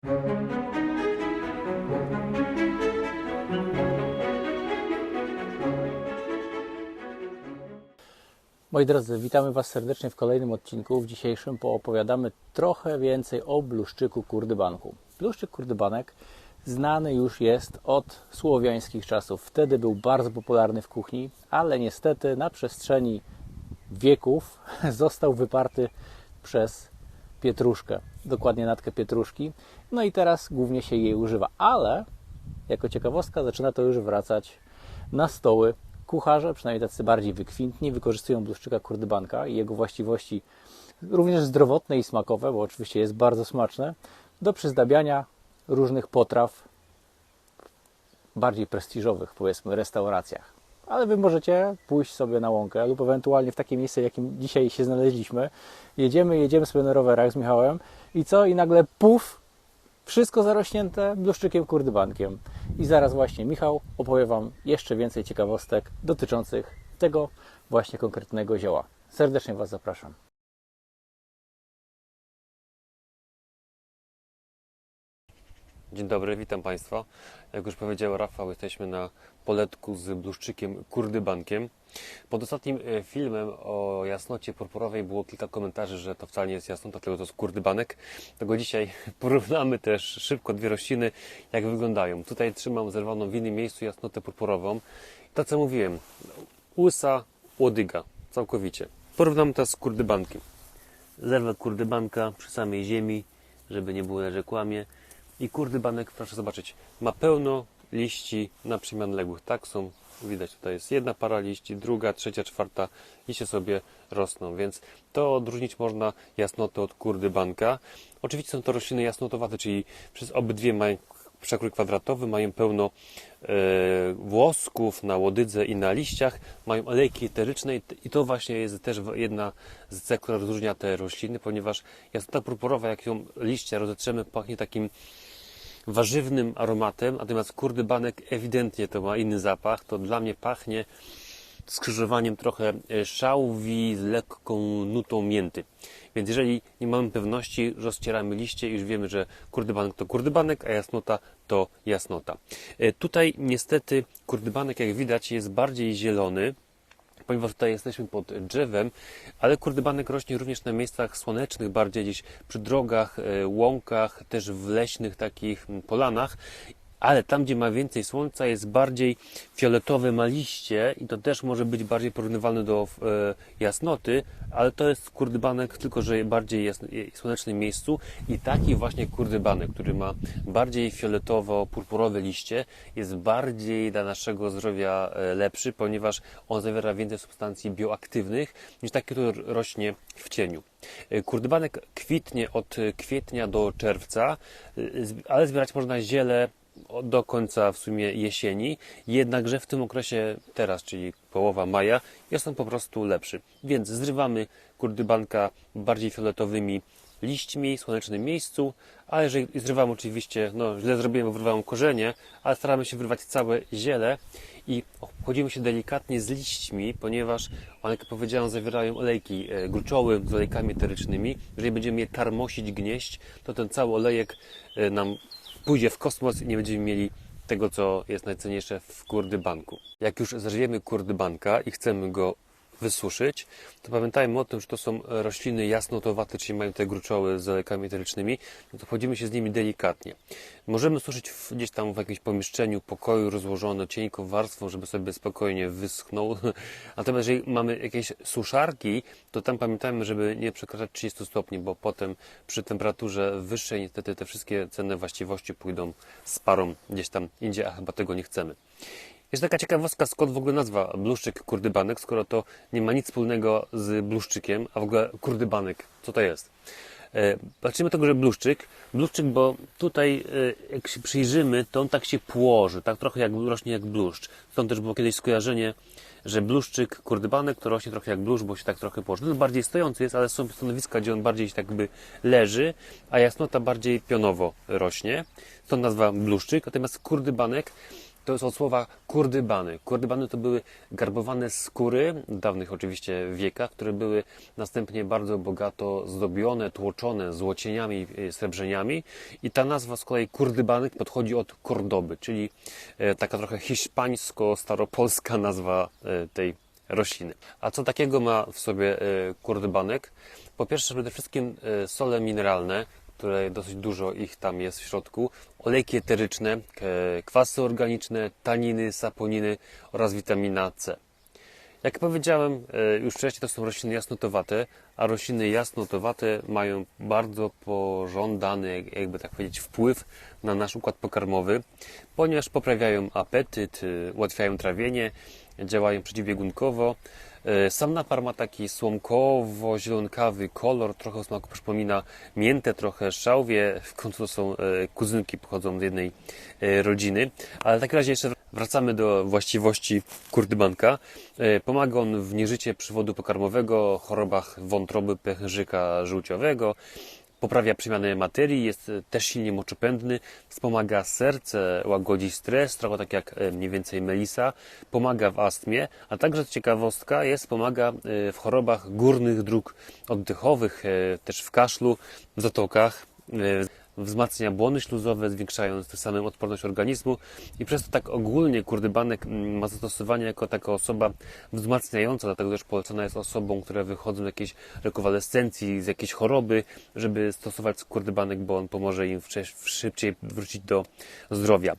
Moi drodzy, witamy Was serdecznie w kolejnym odcinku. W dzisiejszym poopowiadamy trochę więcej o bluszczyku kurdybanku. Bluszczyk kurdybanek znany już jest od słowiańskich czasów. Wtedy był bardzo popularny w kuchni, ale niestety na przestrzeni wieków został wyparty przez pietruszkę, dokładnie natkę pietruszki. No i teraz głównie się jej używa, ale jako ciekawostka zaczyna to już wracać na stoły. Kucharze, przynajmniej tacy bardziej wykwintni, wykorzystują bluszczyka kurdybanka i jego właściwości również zdrowotne i smakowe, bo oczywiście jest bardzo smaczne, do przyzdabiania różnych potraw w bardziej prestiżowych, powiedzmy, restauracjach. Ale Wy możecie pójść sobie na łąkę lub ewentualnie w takie miejsce, w jakim dzisiaj się znaleźliśmy. Jedziemy sobie na rowerach z Michałem i co? I nagle puf! Wszystko zarośnięte bluszczykiem kurdybankiem. I zaraz właśnie Michał opowie Wam jeszcze więcej ciekawostek dotyczących tego właśnie konkretnego zioła. Serdecznie Was zapraszam. Dzień dobry, witam Państwa. Jak już powiedział Rafał, jesteśmy na poletku z bluszczykiem kurdybankiem. Pod ostatnim filmem o jasnocie purpurowej było kilka komentarzy, że to wcale nie jest jasnota, tylko to jest kurdybanek. Tego dzisiaj porównamy też szybko dwie rośliny, jak wyglądają. Tutaj trzymam zerwaną w innym miejscu jasnotę purpurową. I to co mówiłem, łysa łodyga, całkowicie. Porównamy to z kurdybankiem. Zerwę kurdybanka przy samej ziemi, żeby nie było, że kłamie. I kurdybanek, proszę zobaczyć, ma pełno liści na przemian ległych. Tak są, widać, tutaj jest jedna para liści, druga, trzecia, czwarta, liście sobie rosną, więc to odróżnić można jasnotę od kurdybanka. Oczywiście są to rośliny jasnotowate, czyli przez obydwie mają przekrój kwadratowy, mają pełno włosków na łodydze i na liściach, mają olejki eteryczne i to właśnie jest też jedna z cech, która rozróżnia te rośliny, ponieważ jasnota purpurowa, jak ją liście rozetrzemy, pachnie takim warzywnym aromatem, natomiast kurdybanek ewidentnie to ma inny zapach. To dla mnie pachnie skrzyżowaniem trochę szałwi z lekką nutą mięty. Więc jeżeli nie mamy pewności, rozcieramy liście i już wiemy, że kurdybanek to kurdybanek, a jasnota to jasnota. Tutaj niestety kurdybanek, jak widać, jest bardziej zielony, ponieważ tutaj jesteśmy pod drzewem, ale kurdybanek rośnie również na miejscach słonecznych, bardziej gdzieś przy drogach, łąkach, też w leśnych takich polanach. Ale tam, gdzie ma więcej słońca, jest bardziej fioletowe, ma liście i to też może być bardziej porównywalne do jasnoty, ale to jest kurdybanek, tylko że bardziej słonecznym miejscu i taki właśnie kurdybanek, który ma bardziej fioletowo-purpurowe liście, jest bardziej dla naszego zdrowia lepszy, ponieważ on zawiera więcej substancji bioaktywnych niż taki, który rośnie w cieniu. Kurdybanek kwitnie od kwietnia do czerwca, ale zbierać można ziele do końca w sumie jesieni, jednakże w tym okresie teraz, czyli połowa maja, jest on po prostu lepszy. Więc zrywamy kurdybanka bardziej fioletowymi liśćmi w słonecznym miejscu, ale jeżeli zrywam oczywiście, no źle zrobiłem, bo wyrwałem korzenie, ale staramy się wyrwać całe ziele i obchodzimy się delikatnie z liśćmi, ponieważ one, jak powiedziałem, zawierają olejki gruczoły z olejkami eterycznymi. Jeżeli będziemy je tarmosić, gnieść, to ten cały olejek nam pójdzie w kosmos i nie będziemy mieli tego, co jest najcenniejsze w kurdybanku. Jak już zerwiemy kurdybanka i chcemy go wysuszyć, to pamiętajmy o tym, że to są rośliny jasnotowate, czyli mają te gruczoły z olejkami eterycznymi, no to wchodzimy się z nimi delikatnie. Możemy suszyć gdzieś tam w jakimś pomieszczeniu, pokoju rozłożone cienką warstwą, żeby sobie spokojnie wyschnął. Natomiast jeżeli mamy jakieś suszarki, to tam pamiętajmy, żeby nie przekraczać 30 stopni, bo potem przy temperaturze wyższej niestety te wszystkie cenne właściwości pójdą z parą gdzieś tam indziej, a chyba tego nie chcemy. Jest taka ciekawostka, skąd w ogóle nazwa bluszczyk kurdybanek, skoro to nie ma nic wspólnego z bluszczykiem, a w ogóle kurdybanek, co to jest? Zacznijmy od tego, że bluszczyk, bo tutaj jak się przyjrzymy, to on tak się płoży, tak trochę jak rośnie jak bluszcz. Stąd też było kiedyś skojarzenie, że bluszczyk, kurdybanek to rośnie trochę jak bluszcz, bo się tak trochę płoży. To bardziej stojący jest, ale są stanowiska, gdzie on bardziej tak by leży, a jasnota bardziej pionowo rośnie. Stąd nazwa bluszczyk, natomiast kurdybanek To jest od słowa kurdybany. Kurdybany to były garbowane skóry w dawnych oczywiście wiekach, które były następnie bardzo bogato zdobione, tłoczone złocieniami, srebrzeniami i ta nazwa z kolei kurdybanek podchodzi od Kordoby, czyli taka trochę hiszpańsko-staropolska nazwa tej rośliny. A co takiego ma w sobie kurdybanek? Po pierwsze przede wszystkim sole mineralne, które dosyć dużo ich tam jest w środku, olejki eteryczne, kwasy organiczne, taniny, saponiny oraz witamina C. Jak powiedziałem już wcześniej, to są rośliny jasnotowate, a rośliny jasnotowate mają bardzo pożądany, jakby tak powiedzieć, wpływ na nasz układ pokarmowy, ponieważ poprawiają apetyt, ułatwiają trawienie, działają przeciwbiegunkowo. Sam napar ma taki słomkowo-zielonkawy kolor, trochę o smaku przypomina miętę, trochę szałwię, w końcu to są kuzynki, pochodzą z jednej rodziny. Ale w takim razie jeszcze wracamy do właściwości kurdybanka. Pomaga on w nieżycie przewodu pokarmowego, chorobach wątroby, pęcherzyka żółciowego, poprawia przemianę materii, jest też silnie moczopędny, wspomaga serce, łagodzi stres, trochę tak jak mniej więcej melisa, pomaga w astmie, a także ciekawostka pomaga w chorobach górnych dróg oddechowych, też w kaszlu, w zatokach, wzmacnia błony śluzowe, zwiększając tym samym odporność organizmu i przez to tak ogólnie kurdybanek ma zastosowanie jako taka osoba wzmacniająca, dlatego też polecana jest osobom, które wychodzą z jakiejś rekonwalescencji, z jakiejś choroby, żeby stosować kurdybanek, bo on pomoże im szybciej wrócić do zdrowia.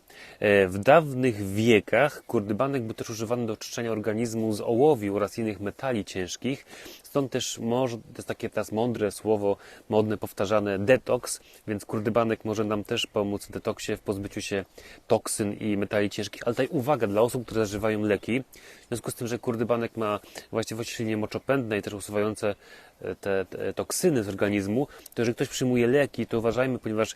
W dawnych wiekach kurdybanek był też używany do oczyszczania organizmu z ołowiu oraz innych metali ciężkich, stąd też to jest takie teraz mądre słowo, modne, powtarzane, detoks, więc kurdybanek może nam też pomóc w detoksie, w pozbyciu się toksyn i metali ciężkich. Ale tutaj uwaga dla osób, które zażywają leki. W związku z tym, że kurdybanek ma właściwości silnie moczopędne i też usuwające te toksyny z organizmu, to jeżeli ktoś przyjmuje leki, to uważajmy, ponieważ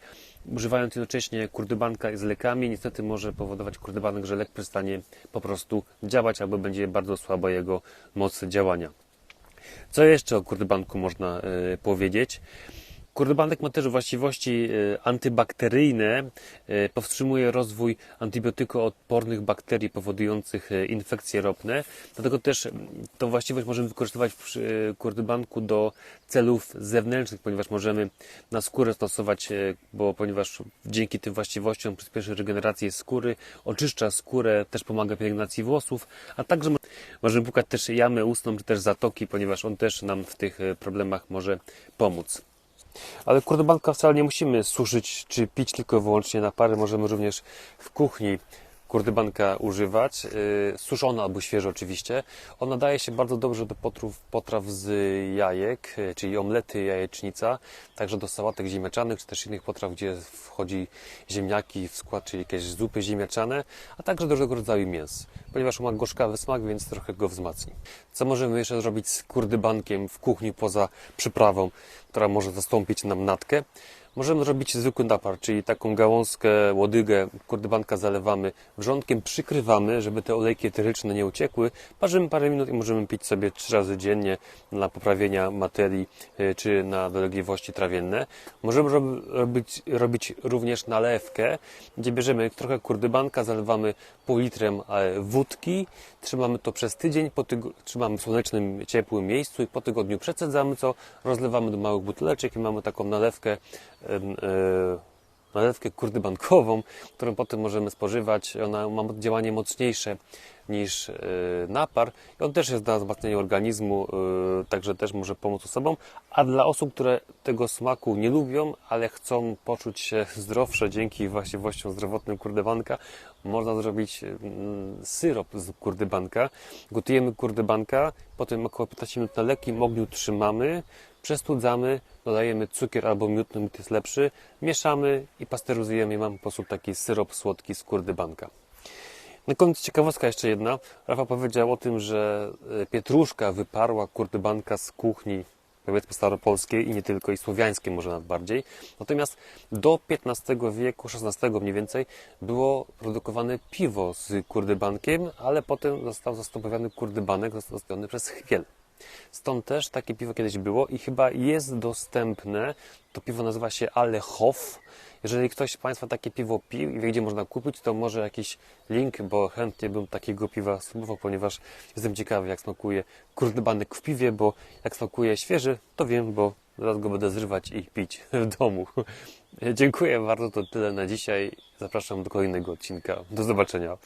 używając jednocześnie kurdybanka z lekami, niestety może powodować kurdybanek, że lek przestanie po prostu działać albo będzie bardzo słaba jego moc działania. Co jeszcze o kurdybanku można powiedzieć? Kurdybanek ma też właściwości antybakteryjne, powstrzymuje rozwój antybiotykoodpornych bakterii powodujących infekcje ropne. Dlatego też tą właściwość możemy wykorzystywać przy kurdybanku do celów zewnętrznych, ponieważ możemy na skórę stosować, ponieważ dzięki tym właściwościom przyspieszy regenerację skóry, oczyszcza skórę, też pomaga pielęgnacji włosów, a także możemy płukać też jamę ustną, czy też zatoki, ponieważ on też nam w tych problemach może pomóc. Ale kurdybanka wcale nie musimy suszyć czy pić tylko i wyłącznie na pary. Możemy również w kuchni kurdybanka używać, suszona albo świeżo oczywiście. On nadaje się bardzo dobrze do potraw z jajek, czyli omlety, jajecznica, także do sałatek ziemniaczanych, czy też innych potraw, gdzie wchodzi ziemniaki w skład, czyli jakieś zupy ziemniaczane, a także do różnego rodzaju mięs, ponieważ on ma gorzkawy smak, więc trochę go wzmacni. Co możemy jeszcze zrobić z kurdybankiem w kuchni poza przyprawą, która może zastąpić nam natkę? Możemy zrobić zwykły napar, czyli taką gałązkę, łodygę kurdybanka zalewamy wrzątkiem, przykrywamy, żeby te olejki eteryczne nie uciekły. Parzymy parę minut i możemy pić sobie 3 razy dziennie dla poprawienia materii czy na dolegliwości trawienne. Możemy robić również nalewkę, gdzie bierzemy trochę kurdybanka, zalewamy pół litrem wódki, trzymamy to przez tydzień, trzymamy w słonecznym, ciepłym miejscu i po tygodniu przecedzamy to, rozlewamy do małych buteleczek i mamy taką nalewkę kurdybankową, którą potem możemy spożywać. Ona ma działanie mocniejsze niż napar i on też jest dla wzmacniania organizmu, także też może pomóc osobom, a dla osób, które tego smaku nie lubią, ale chcą poczuć się zdrowsze dzięki właściwościom zdrowotnym kurdybanka, można zrobić syrop z kurdybanka. Gotujemy kurdybanka, potem około 15 minut na lekkim ogniu trzymamy, przestudzamy, dodajemy cukier albo miód, miód jest lepszy, mieszamy i pasteryzujemy i mamy po prostu taki syrop słodki z kurdybanka. Na koniec ciekawostka jeszcze jedna. Rafał powiedział o tym, że pietruszka wyparła kurdybanka z kuchni, powiedzmy staropolskiej i nie tylko, i słowiańskiej może nawet bardziej. Natomiast do XV wieku, XVI mniej więcej, było produkowane piwo z kurdybankiem, ale potem został zastąpiony kurdybanek, został zastąpiony przez chmiel. Stąd też takie piwo kiedyś było i chyba jest dostępne. To piwo nazywa się Alehoff. Jeżeli ktoś z Państwa takie piwo pił i wie, gdzie można kupić, to może jakiś link, bo chętnie bym takiego piwa spróbował, ponieważ jestem ciekawy, jak smakuje kurdybanek w piwie, bo jak smakuje świeży, to wiem, bo zaraz go będę zrywać i pić w domu. Dziękuję bardzo, to tyle na dzisiaj. Zapraszam do kolejnego odcinka. Do zobaczenia.